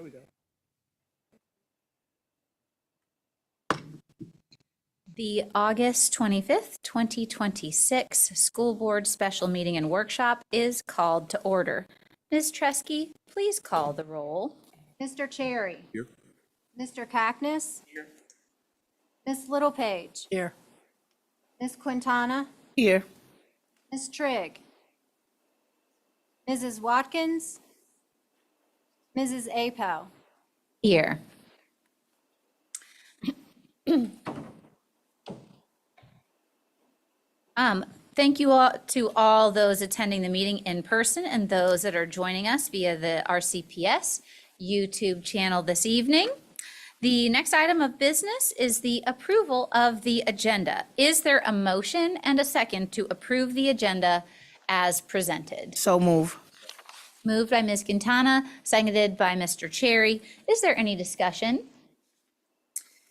There we go. The August 25th, 2026 School Board Special Meeting and Workshop is called to order. Ms. Tresky, please call the roll. Mr. Cherry. Here. Mr. Cackness. Here. Ms. Littlepage. Here. Ms. Quintana. Here. Ms. Trigg. Mrs. Watkins. Mrs. Apow. Here. Thank you all to all those attending the meeting in person and those that are joining us via the RCPS YouTube channel this evening. The next item of business is the approval of the agenda. Is there a motion and a second to approve the agenda as presented? So move. Moved by Ms. Quintana, seconded by Mr. Cherry. Is there any discussion?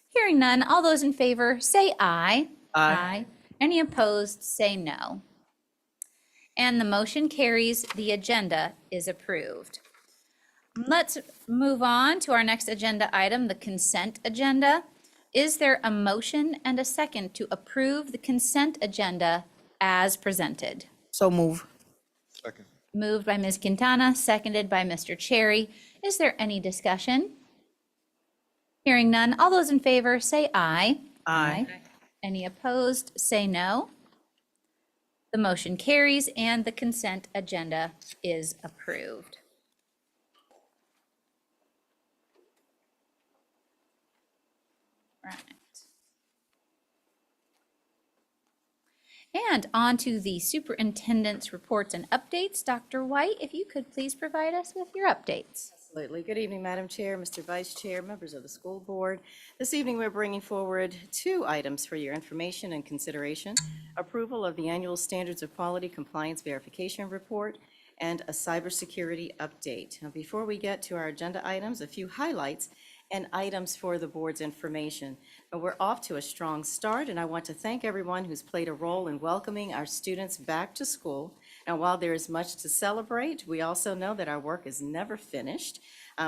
Hearing none, all those in favor say aye. Aye. Any opposed, say no. And the motion carries. The agenda is approved. Let's move on to our next agenda item, the consent agenda. Is there a motion and a second to approve the consent agenda as presented? So move. Second. Moved by Ms. Quintana, seconded by Mr. Cherry. Is there any discussion? Hearing none, all those in favor say aye. Aye. Any opposed, say no. The motion carries and the consent agenda is approved. Right. And on to the superintendent's reports and updates. Dr. White, if you could please provide us with your updates. Absolutely. Good evening, Madam Chair, Mr. Vice Chair, members of the school board. This evening, we're bringing forward 2 items for your information and consideration: approval of the annual Standards of Quality Compliance Verification Report and a cybersecurity update. Now, before we get to our agenda items, a few highlights and items for the board's information. But we're off to a strong start, and I want to thank everyone who's played a role in welcoming our students back to school. And while there is much to celebrate, we also know that our work is never finished.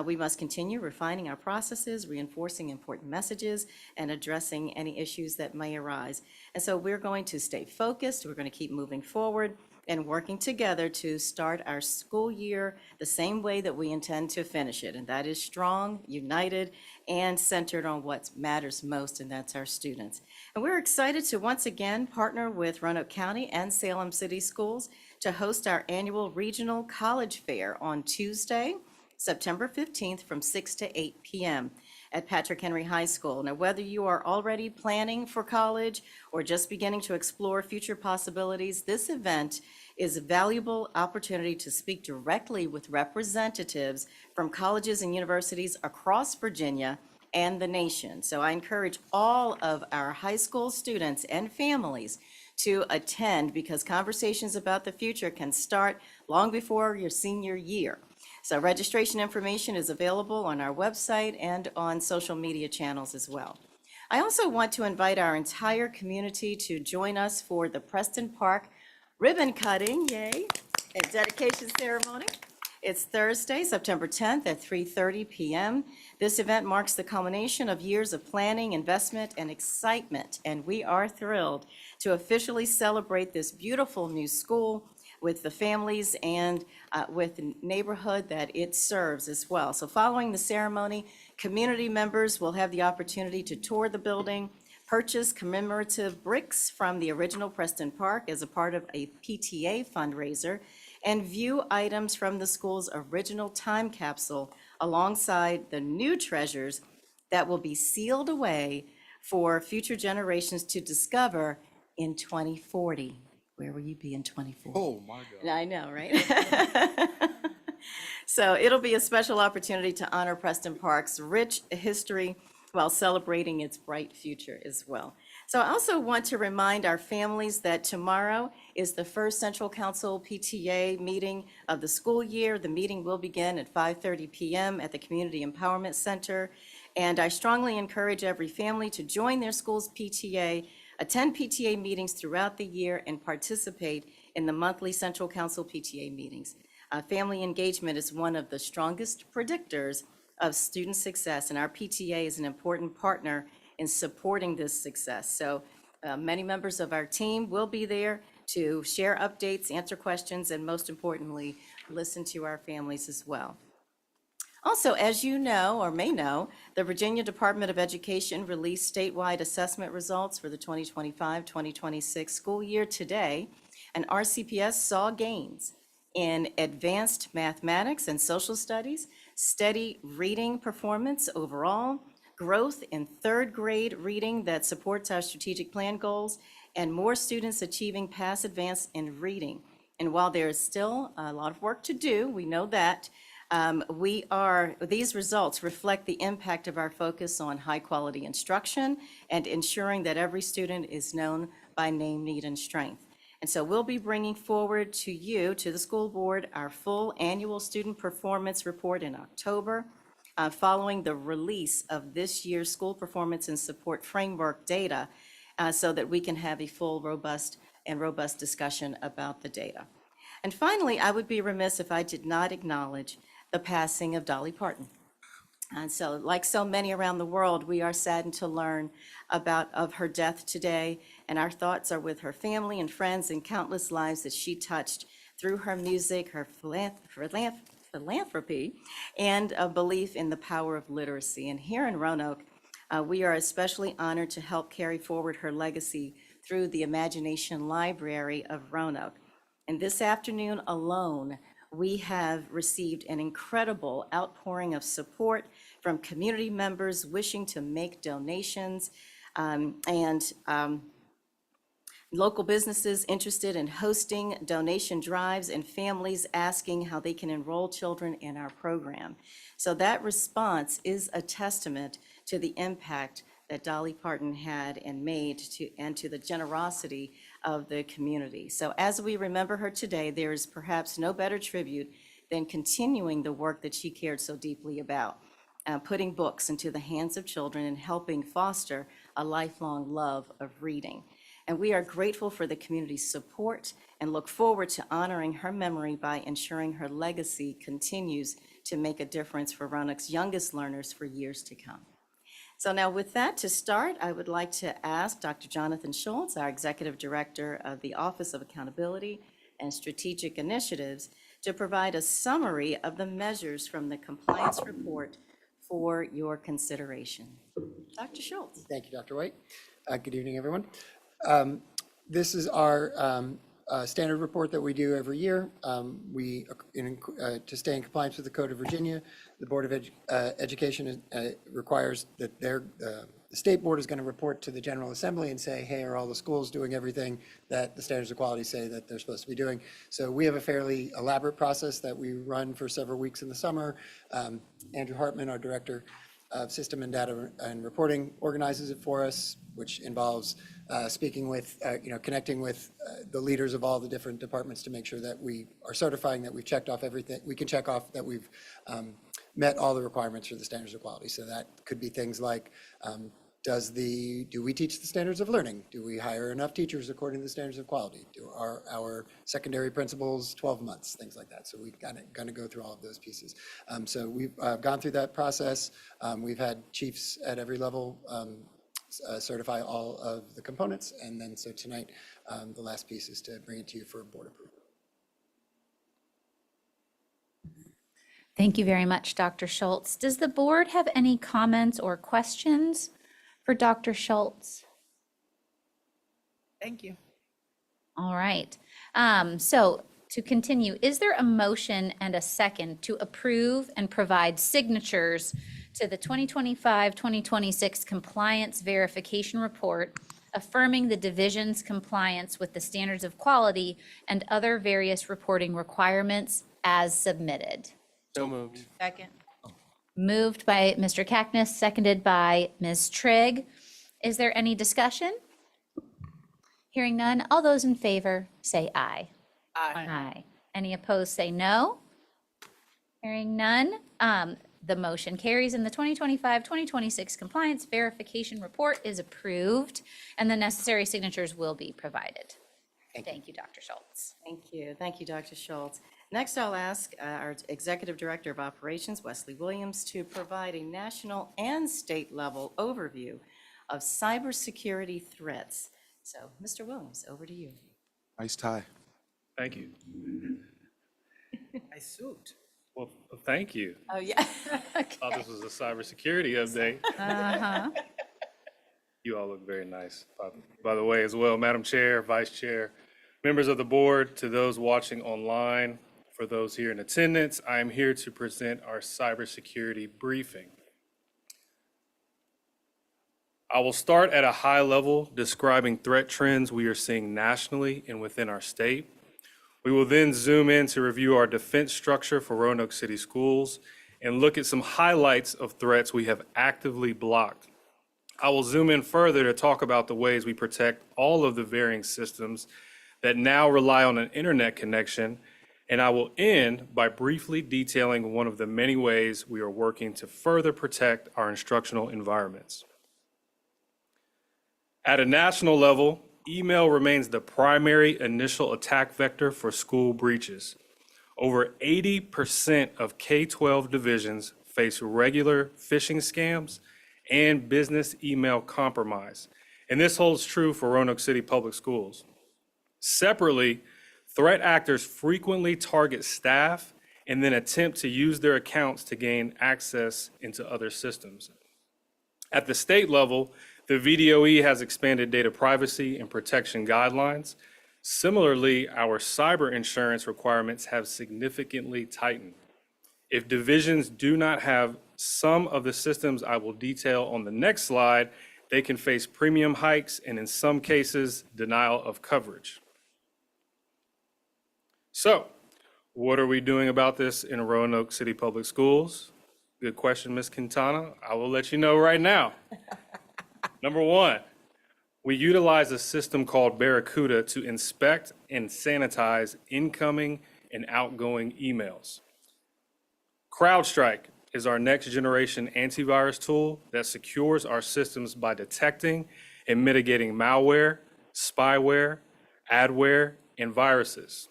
We must continue refining our processes, reinforcing important messages, and addressing any issues that may arise. And so we're going to stay focused, we're going to keep moving forward and working together to start our school year the same way that we intend to finish it, and that is strong, united, and centered on what matters most, and that's our students. And we're excited to once again partner with Roanoke County and Salem City Schools to host our annual Regional College Fair on Tuesday, September 15th from 6 to 8 p.m. at Patrick Henry High School. Now, whether you are already planning for college or just beginning to explore future possibilities, this event is a valuable opportunity to speak directly with representatives from colleges and universities across Virginia and the nation. So I encourage all of our high school students and families to attend, because conversations about the future can start long before your senior year. So registration information is available on our website and on social media channels as well. I also want to invite our entire community to join us for the Preston Park ribbon cutting, yay, and dedication ceremony. It's Thursday, September 10th at 3:30 p.m. This event marks the culmination of years of planning, investment, and excitement, and we are thrilled to officially celebrate this beautiful new school with the families and with the neighborhood that it serves as well. So following the ceremony, community members will have the opportunity to tour the building, purchase commemorative bricks from the original Preston Park as a part of a PTA fundraiser, and view items from the school's original time capsule alongside the new treasures that will be sealed away for future generations to discover in 2040. Where will you be in 2040? Oh, my God. I know, right? So it'll be a special opportunity to honor Preston Park's rich history while celebrating its bright future as well. So I also want to remind our families that tomorrow is the first Central Council PTA meeting of the school year. The meeting will begin at 5:30 p.m. at the Community Empowerment Center. And I strongly encourage every family to join their school's PTA, attend PTA meetings throughout the year, and participate in the monthly Central Council PTA meetings. Family engagement is one of the strongest predictors of student success, and our PTA is an important partner in supporting this success. So many members of our team will be there to share updates, answer questions, and most importantly, listen to our families as well. Also, as you know or may know, the Virginia Department of Education released statewide assessment results for the 2025-2026 school year today, and RCPS saw gains in advanced mathematics and social studies, steady reading performance overall, growth in third grade reading that supports our strategic plan goals, and more students achieving pass advance in reading. And while there is still a lot of work to do, we know that, these results reflect the impact of our focus on high-quality instruction and ensuring that every student is known by name, need, and strength. And so we'll be bringing forward to you, to the school board, our full annual student performance report in October, following the release of this year's school performance and support framework data, so that we can have a full, robust discussion about the data. And finally, I would be remiss if I did not acknowledge the passing of Dolly Parton. And so, like so many around the world, we are saddened to learn of her death today, and our thoughts are with her family and friends and countless lives that she touched through her music, her philanthropy, and a belief in the power of literacy. And here in Roanoke, we are especially honored to help carry forward her legacy through the Imagination Library of Roanoke. And this afternoon alone, we have received an incredible outpouring of support from community members wishing to make donations, and local businesses interested in hosting donation drives, and families asking how they can enroll children in our program. So that response is a testament to the impact that Dolly Parton had and made to the generosity of the community. So as we remember her today, there is perhaps no better tribute than continuing the work that she cared so deeply about, putting books into the hands of children and helping foster a lifelong love of reading. And we are grateful for the community's support and look forward to honoring her memory by ensuring her legacy continues to make a difference for Roanoke's youngest learners for years to come. So now with that, to start, I would like to ask Dr. Jonathan Schultz, our Executive Director of the Office of Accountability and Strategic Initiatives, to provide a summary of the measures from the compliance report for your consideration. Dr. Schultz. Thank you, Dr. White. Good evening, everyone. This is our standard report that we do every year. To stay in compliance with the Code of Virginia, the Board of Education requires that the state board is going to report to the General Assembly and say, hey, are all the schools doing everything that the standards of quality say that they're supposed to be doing? So we have a fairly elaborate process that we run for several weeks in the summer. Andrew Hartman, our Director of System and Data and Reporting, organizes it for us, which involves speaking with, connecting with the leaders of all the different departments to make sure that we are certifying that we've checked off everything. We can check off that we've met all the requirements for the standards of quality. So that could be things like, do we teach the standards of learning? Do we hire enough teachers according to the standards of quality? Are our secondary principals 12 months, things like that. So we've got to go through all of those pieces. So we've gone through that process. We've had chiefs at every level certify all of the components. And then so tonight, the last piece is to bring it to you for board approval. Thank you very much, Dr. Schultz. Does the board have any comments or questions for Dr. Schultz? Thank you. All right. So to continue, is there a motion and a second to approve and provide signatures to the 2025-2026 Compliance Verification Report, affirming the division's compliance with the standards of quality and other various reporting requirements as submitted? So moved. Second. Moved by Mr. Cackness, seconded by Ms. Trigg. Is there any discussion? Hearing none, all those in favor say aye. Aye. Aye. Any opposed say no. Hearing none, the motion carries and the 2025-2026 Compliance Verification Report is approved and the necessary signatures will be provided. Thank you, Dr. Schultz. Thank you. Thank you, Dr. Schultz. Next, I'll ask our Executive Director of Operations, Wesley Williams, to provide a national and state level overview of cybersecurity threats. So, Mr. Williams, over to you. Nice tie. Thank you. I suit. Well, thank you. Oh, yeah. Thought this was a cybersecurity update. Uh-huh. You all look very nice, by the way, as well. Madam Chair, Vice Chair, members of the board, to those watching online, for those here in attendance, I am here to present our cybersecurity briefing. I will start at a high level describing threat trends we are seeing nationally and within our state. We will then zoom in to review our defense structure for Roanoke City Schools and look at some highlights of threats we have actively blocked. I will zoom in further to talk about the ways we protect all of the varying systems that now rely on an internet connection, and I will end by briefly detailing one of the many ways we are working to further protect our instructional environments. At a national level, email remains the primary initial attack vector for school breaches. Over 80% of K-12 divisions face regular phishing scams and business email compromise, and this holds true for Roanoke City Public Schools. Separately, threat actors frequently target staff and then attempt to use their accounts to gain access into other systems. At the state level, the VDOE has expanded data privacy and protection guidelines. Similarly, our cyber insurance requirements have significantly tightened. If divisions do not have some of the systems I will detail on the next slide, they can face premium hikes and in some cases, denial of coverage. So, what are we doing about this in Roanoke City Public Schools? Good question, Ms. Quintana. I will let you know right now. Number one, we utilize a system called Barracuda to inspect and sanitize incoming and outgoing emails. CrowdStrike is our next generation antivirus tool that secures our systems by detecting and mitigating malware, spyware, adware, and viruses.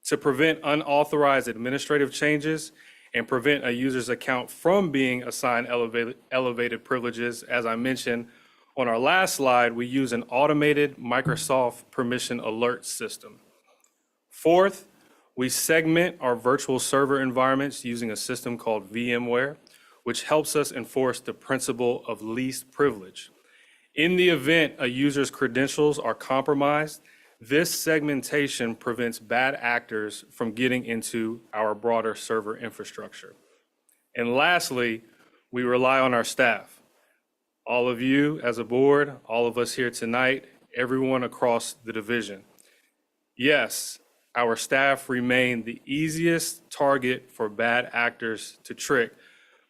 To prevent unauthorized administrative changes and prevent a user's account from being assigned elevated privileges, as I mentioned on our last slide, we use an automated Microsoft permission alert system. Fourth, we segment our virtual server environments using a system called VMware, which helps us enforce the principle of least privilege. In the event a user's credentials are compromised, this segmentation prevents bad actors from getting into our broader server infrastructure. And lastly, we rely on our staff. All of you as a board, all of us here tonight, everyone across the division. Yes, our staff remain the easiest target for bad actors to trick,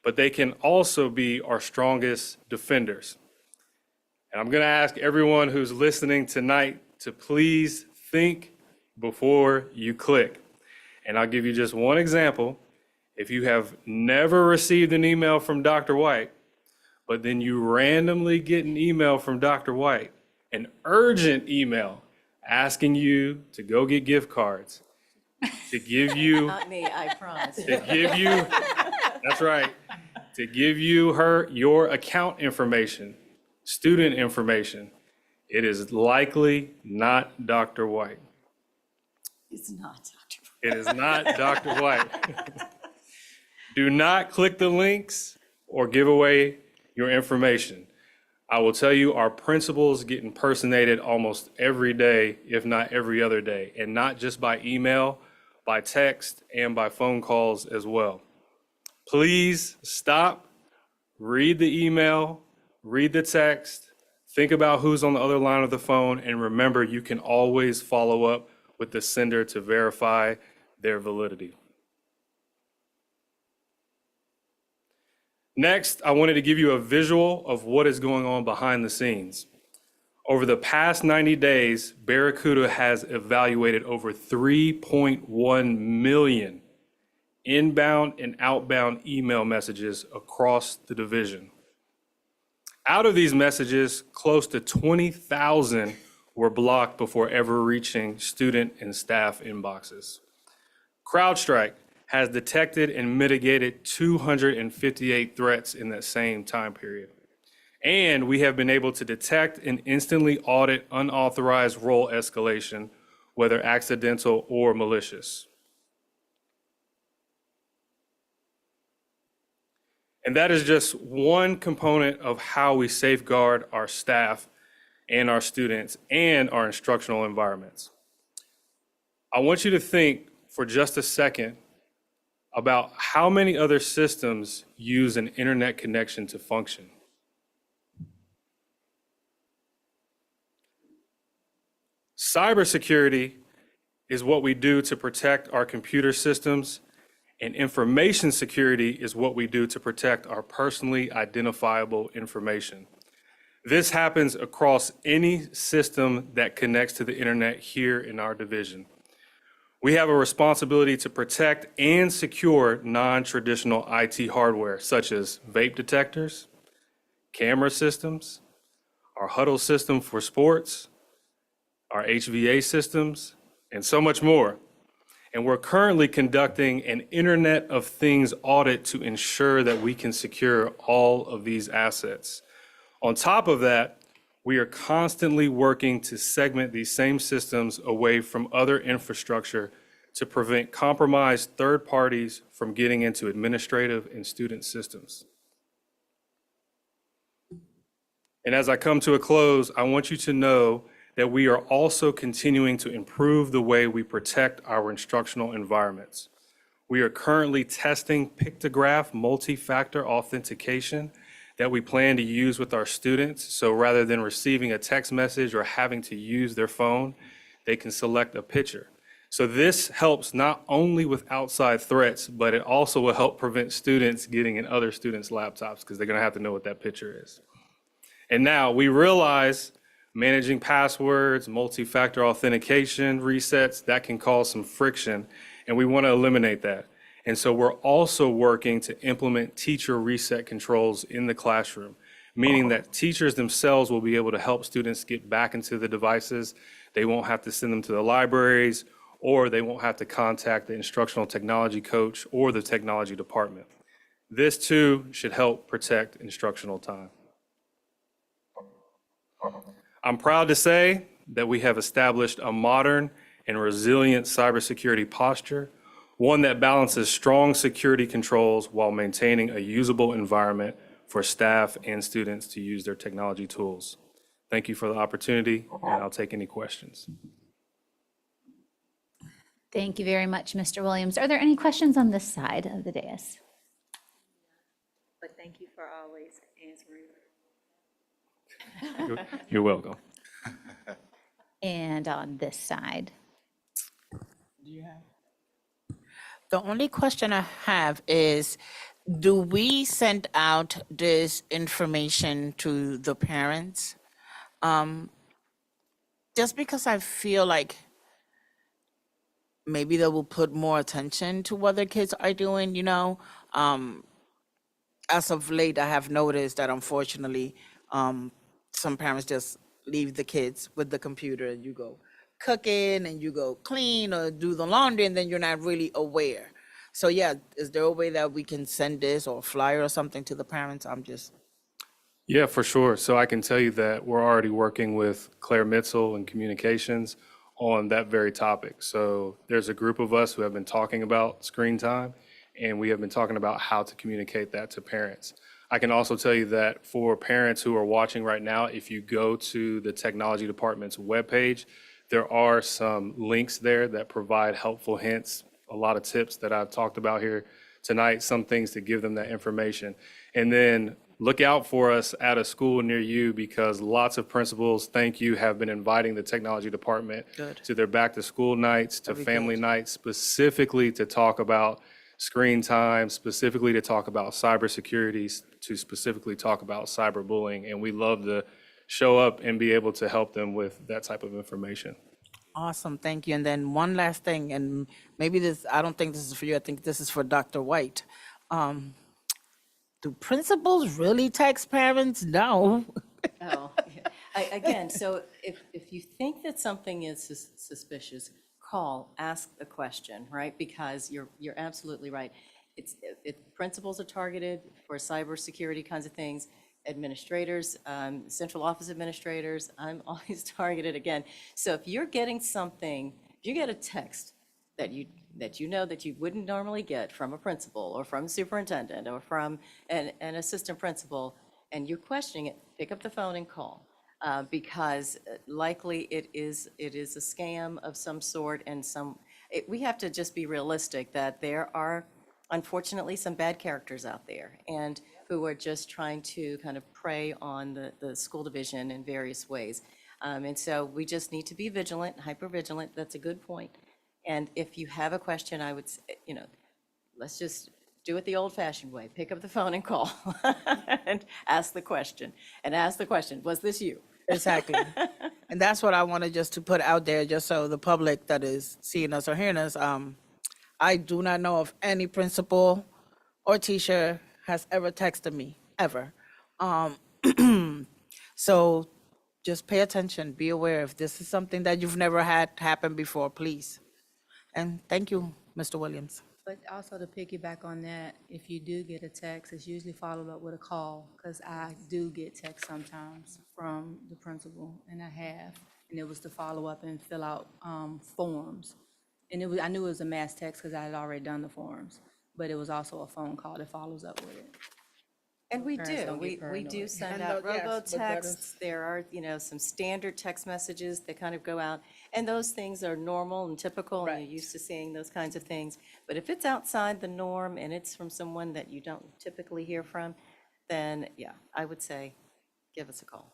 but they can also be our strongest defenders. And I'm going to ask everyone who's listening tonight to please think before you click. And I'll give you just one example. If you have never received an email from Dr. White, but then you randomly get an email from Dr. White, an urgent email asking you to go get gift cards, to give you, Not me, I promise. to give you, that's right, to give you your account information, student information, it is likely not Dr. White. It's not, Dr. It is not Dr. White. Do not click the links or give away your information. I will tell you, our principals get impersonated almost every day, if not every other day, and not just by email, by text, and by phone calls as well. Please stop, read the email, read the text, think about who's on the other line of the phone, and remember, you can always follow up with the sender to verify their validity. Next, I wanted to give you a visual of what is going on behind the scenes. Over the past 90 days, Barracuda has evaluated over 3.1 million inbound and outbound email messages across the division. Out of these messages, close to 20,000 were blocked before ever reaching student and staff inboxes. CrowdStrike has detected and mitigated 258 threats in that same time period. And we have been able to detect and instantly audit unauthorized role escalation, whether accidental or malicious. And that is just one component of how we safeguard our staff and our students and our instructional environments. I want you to think for just a second about how many other systems use an internet connection to function. Cybersecurity is what we do to protect our computer systems, and information security is what we do to protect our personally identifiable information. This happens across any system that connects to the internet here in our division. We have a responsibility to protect and secure non-traditional IT hardware, such as vape detectors, camera systems, our huddle system for sports, our HVA systems, and so much more. And we're currently conducting an Internet of Things audit to ensure that we can secure all of these assets. On top of that, we are constantly working to segment these same systems away from other infrastructure to prevent compromised third parties from getting into administrative and student systems. And as I come to a close, I want you to know that we are also continuing to improve the way we protect our instructional environments. We are currently testing pictograph multi-factor authentication that we plan to use with our students. So rather than receiving a text message or having to use their phone, they can select a picture. So this helps not only with outside threats, but it also will help prevent students getting in other students' laptops because they're gonna have to know what that picture is. And now we realize managing passwords, multi-factor authentication resets, that can cause some friction, and we want to eliminate that. And so we're also working to implement teacher reset controls in the classroom, meaning that teachers themselves will be able to help students get back into the devices. They won't have to send them to the libraries, or they won't have to contact the instructional technology coach or the technology department. This too should help protect instructional time. I'm proud to say that we have established a modern and resilient cybersecurity posture, one that balances strong security controls while maintaining a usable environment for staff and students to use their technology tools. Thank you for the opportunity, and I'll take any questions. Thank you very much, Mr. Williams. Are there any questions on this side of the dais? But thank you for always answering. You're welcome. And on this side? The only question I have is, do we send out this information to the parents? Just because I feel like maybe they will put more attention to what their kids are doing, you know? As of late, I have noticed that unfortunately, some parents just leave the kids with the computer and you go cooking and you go clean or do the laundry and then you're not really aware. So yeah, is there a way that we can send this or a flyer or something to the parents? Yeah, for sure. So I can tell you that we're already working with Claire Mitzel and communications on that very topic. So there's a group of us who have been talking about screen time, and we have been talking about how to communicate that to parents. I can also tell you that for parents who are watching right now, if you go to the technology department's webpage, there are some links there that provide helpful hints, a lot of tips that I've talked about here tonight, some things to give them that information. And then look out for us at a school near you, because lots of principals, thank you, have been inviting the technology department to their back to school nights, to family nights, specifically to talk about screen time, specifically to talk about cybersecurity, to specifically talk about cyberbullying. And we love to show up and be able to help them with that type of information. Awesome, thank you. And then one last thing, and maybe this, I don't think this is for you, I think this is for Dr. White. Do principals really text parents? No. Oh, yeah. Again, so if you think that something is suspicious, call, ask the question, right? Because you're absolutely right. Principals are targeted for cybersecurity kinds of things, administrators, central office administrators, I'm always targeted again. So if you're getting something, if you get a text that you know that you wouldn't normally get from a principal or from a superintendent or from an assistant principal, and you're questioning it, pick up the phone and call. Because likely it is a scam of some sort, and we have to just be realistic that there are unfortunately some bad characters out there and who are just trying to kind of prey on the school division in various ways. And so we just need to be vigilant, hyper vigilant. That's a good point. And if you have a question, I would say, let's just do it the old-fashioned way. Pick up the phone and call and ask the question. And ask the question, was this you? Exactly. And that's what I wanted just to put out there, just so the public that is seeing us or hearing us, I do not know if any principal or teacher has ever texted me, ever. So just pay attention, be aware if this is something that you've never had happen before, please. And thank you, Mr. Williams. But also to piggyback on that, if you do get a text, it's usually followed up with a call, because I do get texts sometimes from the principal, and I have, and it was to follow up and fill out forms. And I knew it was a mass text because I had already done the forms, but it was also a phone call that follows up with it. And we Parents do, don't get we paranoid. do send And out yes, but that robo-texts. There are, some standard text messages that kind of go out. And those things are normal and typical, and Right. you're used to seeing those kinds of things. But if it's outside the norm and it's from someone that you don't typically hear from, then, yeah, I would say, give us a call.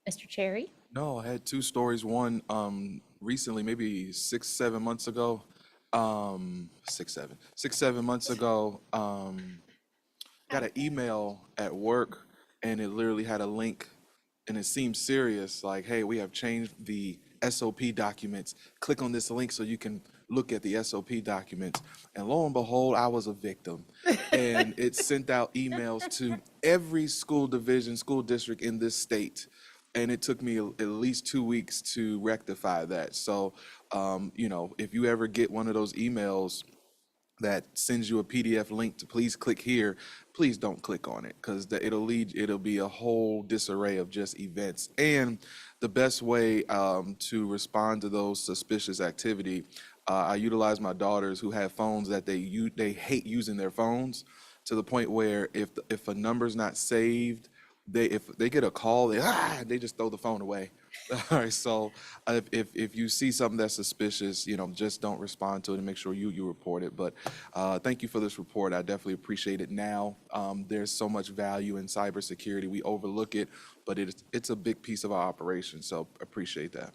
Mr. Cherry? No, I had two stories. One, recently, maybe 6, 7 months ago. 6, 7 months ago, got an email at work, and it literally had a link, and it seemed serious, like, hey, we have changed the SOP documents. Click on this link so you can look at the SOP documents. And lo and behold, I was a victim. And it sent out emails to every school division, school district in this state. And it took me at least 2 weeks to rectify that. So, if you ever get one of those emails that sends you a PDF link to please click here, please don't click on it, because it'll be a whole disarray of just events. And the best way to respond to those suspicious activity, I utilize my daughters who have phones that they hate using their phones, to the point where if a number's not saved, if they get a call, they just throw the phone away. All right, so if you see something that's suspicious, just don't respond to it, and make sure you report it. But thank you for this report. I definitely appreciate it now. There's so much value in cybersecurity. We overlook it, but it's a big piece of our operation, so appreciate that.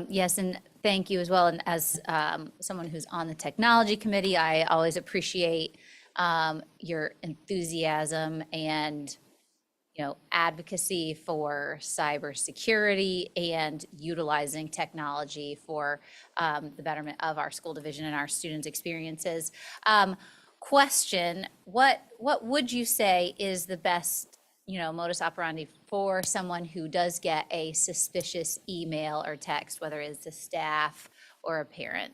Yes, and thank you as well. And as someone who's on the technology committee, I always appreciate your enthusiasm and advocacy for cybersecurity and utilizing technology for the betterment of our school division and our students' experiences. Question: What would you say is the best modus operandi for someone who does get a suspicious email or text, whether it's a staff or a parent?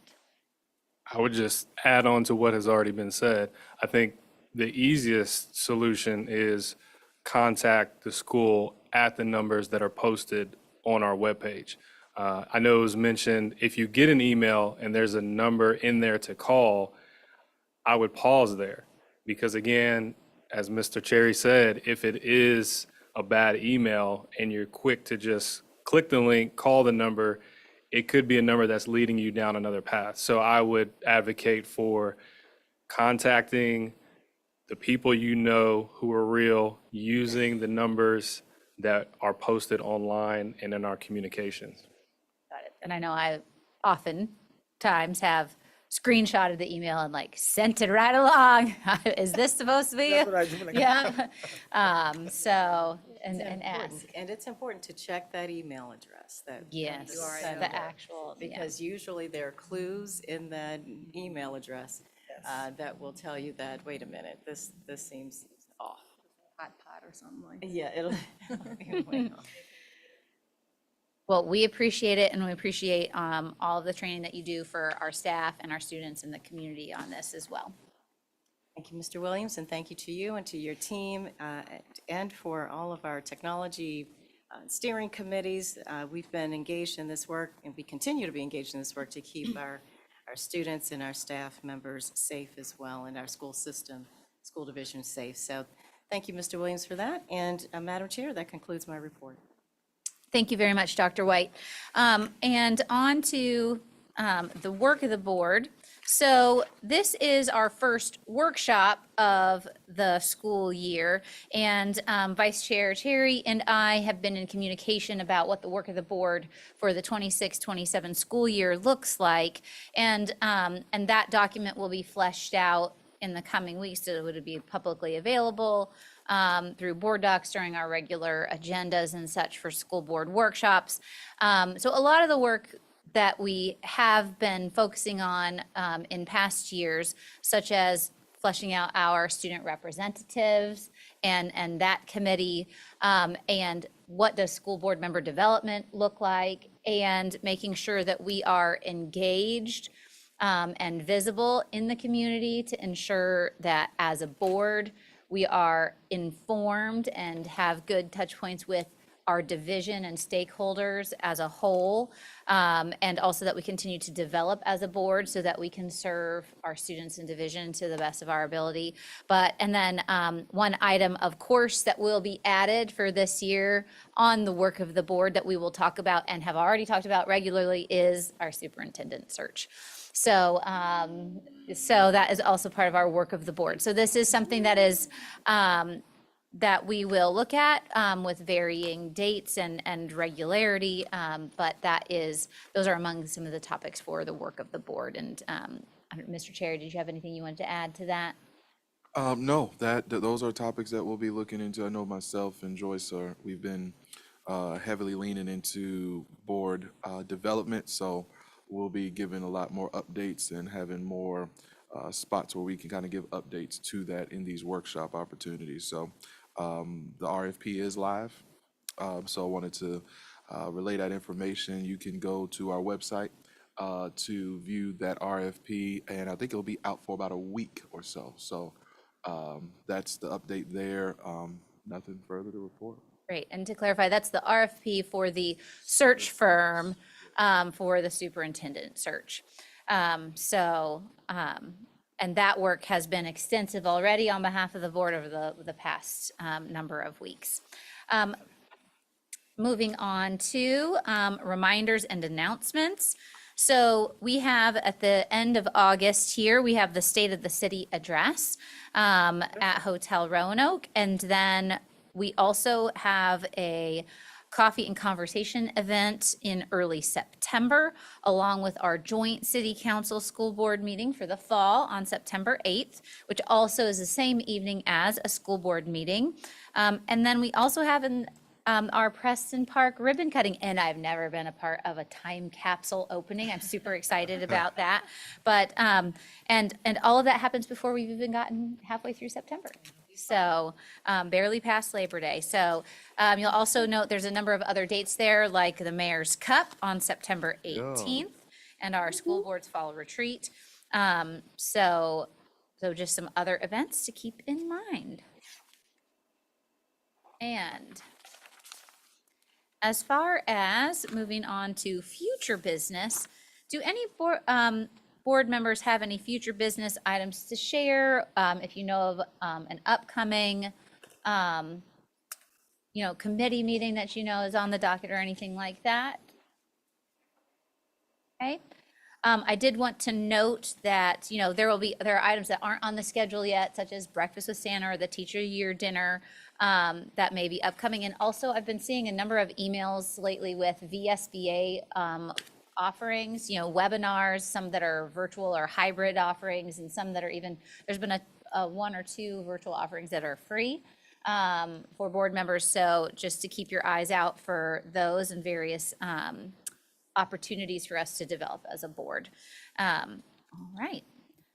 I would just add on to what has already been said. I think the easiest solution is contact the school at the numbers that are posted on our webpage. I know it was mentioned, if you get an email and there's a number in there to call, I would pause there. Because again, as Mr. Cherry said, if it is a bad email and you're quick to just click the link, call the number, it could be a number that's leading you down another path. So I would advocate for contacting the people who are real, using the numbers that are posted online and in our communications. Got it. And I know I oftentimes have screenshotted the email and sent it right along. Is this supposed to be? That's what I do. Yeah. So, and ask. And it's important to check that email address. Yes, you are the actual, Because usually there are clues in that email address that will tell you that, wait a minute, this seems off. Hot pot or something like that. Yeah, it'll be way off. Well, we appreciate it, and we appreciate all of the training that you do for our staff and our students in the community on this as well. Thank you, Mr. Williams, and thank you to you and to your team, and for all of our technology steering committees. We've been engaged in this work, and we continue to be engaged in this work to keep our students and our staff members safe as well, and our school system, school division safe. So thank you, Mr. Williams, for that. And Madam Chair, that concludes my report. Thank you very much, Dr. White. And on to the work of the board. So this is our first workshop of the school year, and Vice Chair Cherry and I have been in communication about what the work of the board for the 26-27 school year looks like, and that document will be fleshed out in the coming weeks, so it would be publicly available through board docs during our regular agendas and such for school board workshops. So a lot of the work that we have been focusing on in past years, such as fleshing out our student representatives and that committee, and what does school board member development look like, and making sure that we are engaged and visible in the community to ensure that as a board, we are informed and have good touch points with our division and stakeholders as a whole, and also that we continue to develop as a board so that we can serve our students and division to the best of our ability. And then one item, of course, that will be added for this year on the work of the board that we will talk about and have already talked about regularly is our superintendent search. So that is also part of our work of the board. So this is something that is that we will look at with varying dates and regularity, but those are among some of the topics for the work of the board. And Mr. Chair, did you have anything you wanted to add to that? No, those are topics that we'll be looking into. I know myself and Joyce we've been heavily leaning into board development, so we'll be giving a lot more updates and having more spots where we can kind of give updates to that in these workshop opportunities. So the RFP is live, so I wanted to relay that information. You can go to our website to view that RFP, and I think it'll be out for about a week or so. So that's the update there. Nothing further to report. Great. And to clarify, that's the RFP for the search firm for the superintendent search. And that work has been extensive already on behalf of the board over the past number of weeks. Moving on to reminders and announcements. So we have at the end of August here, we have the State of the City address at Hotel Roanoke. And then we also have a coffee and conversation event in early September, along with our joint city council school board meeting for the fall on September 8th, which also is the same evening as a school board meeting. And then we also have our Preston Park ribbon cutting, and I've never been a part of a time capsule opening. I'm super excited about that. But, and all of that happens before we've even gotten halfway through September. So barely past Labor Day. So you'll also note there's a number of other dates there, like the Mayor's Cup on September 18th and our school board's fall retreat. So just some other events to keep in mind. And as far as moving on to future business, do any board members have any future business items to share? If you know of an upcoming, committee meeting that you know is on the docket or anything like that? Okay. I did want to note that, there are items that aren't on the schedule yet, such as breakfast with Santa or the teacher year dinner that may be upcoming. And also I've been seeing a number of emails lately with VSBA offerings, webinars, some that are virtual or hybrid offerings, and some that are there's been a one or two virtual offerings that are free for board members. So just to keep your eyes out for those and various opportunities for us to develop as a board. All right.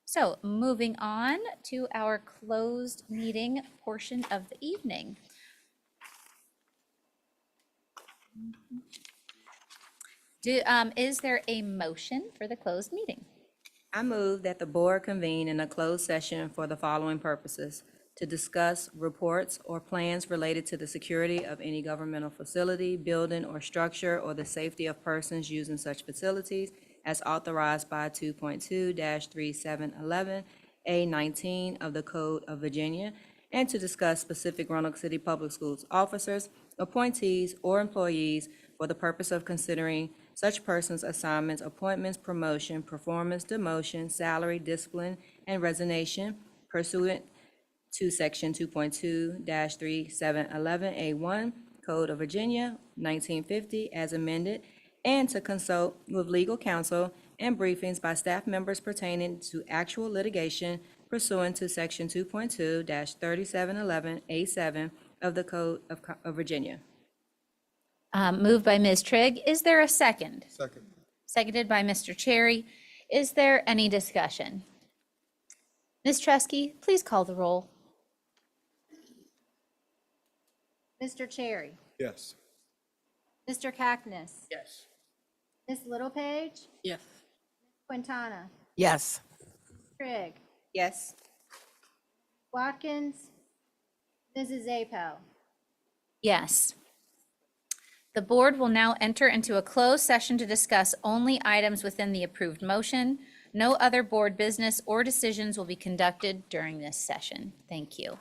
So moving on to our closed meeting portion of the evening. Is there a motion for the closed meeting? I move that the board convene in a closed session for the following purposes: to discuss reports or plans related to the security of any governmental facility, building, or structure, or the safety of persons using such facilities as authorized by 2.2-3711A19 of the Code of Virginia, and to discuss specific Roanoke City Public Schools officers, appointees, or employees for the purpose of considering such persons' assignments, appointments, promotion, performance, demotion, salary, discipline, and resignation pursuant to Section 2.2-3711A1, Code of Virginia, 1950, as amended, and to consult with legal counsel and briefings by staff members pertaining to actual litigation pursuant to Section 2.2-3711A7 of the Code of Virginia. Moved by Ms. Trigg. Is there a second? Second. Seconded by Mr. Cherry. Is there any discussion? Ms. Tresky, please call the roll. Mr. Cherry? Yes. Mr. Cackness? Yes. Ms. Littlepage? Yes. Quintana? Yes. Trigg? Yes. Watkins? Mrs. Apo? Yes. The board will now enter into a closed session to discuss only items within the approved motion. No other board business or decisions will be conducted during this session. Thank you.